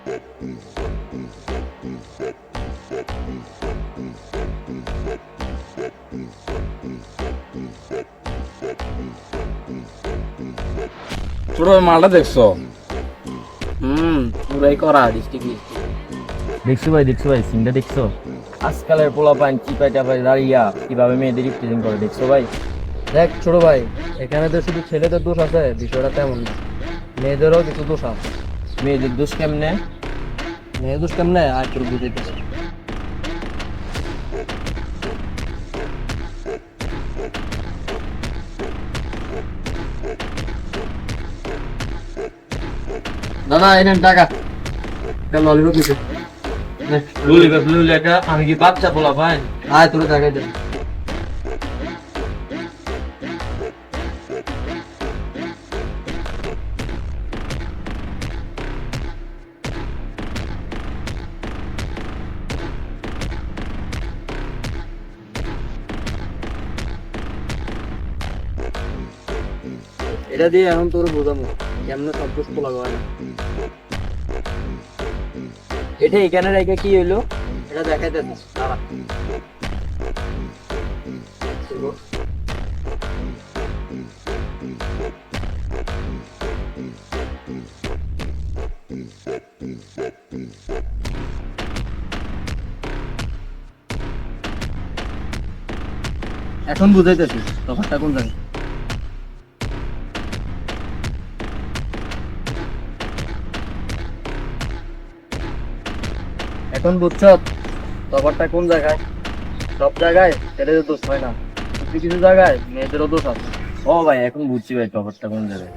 ছোট ভাই মালটা দেখছো? পুরাই করা ডিস্ট্রিক্ট দেখছো ভাই সিনটা দেখছো? আজকালের পোলাপাইন চিপাই টাপাই দাঁড়িয়া কিভাবে মেয়েদের রিপ্রেজেন্ট করে দেখছো ভাই? দেখ ছোট ভাই, এখানে তো শুধু ছেলেদের দোষ আছে, বিষয়টা তেমন না, মেয়েদেরও কিছু দোষ আছে। মেয়েদের দোষ কেমনে? মেয়েদের দোষ কেমনে আর তোর বুঝাইতেছে। দাদা এনেন টাকা, ললিপপ দিতে। আমি কি বাচ্চা পোলা ভাই? আয় তোর টাকা দেন। এটা দিয়ে এখন তোর বোঝাবো কেমন সন্তোষ পোলা হয় না। এটা এখানে রেখে কি হইলো এটা দেখাইতে দিস। দাঁড়া। এখন বুঝাইতেছি তফাৎটা কোন জায়গায়। এখন বুঝছো তফাৎটা কোন জায়গায়? সব জায়গায় ছেলেদের দোষ হয় না, কিছু কিছু জায়গায় মেয়েদেরও দোষ আছে। ও ভাই এখন বুঝছি ভাই ব্যাপারটা কোন জায়গায়।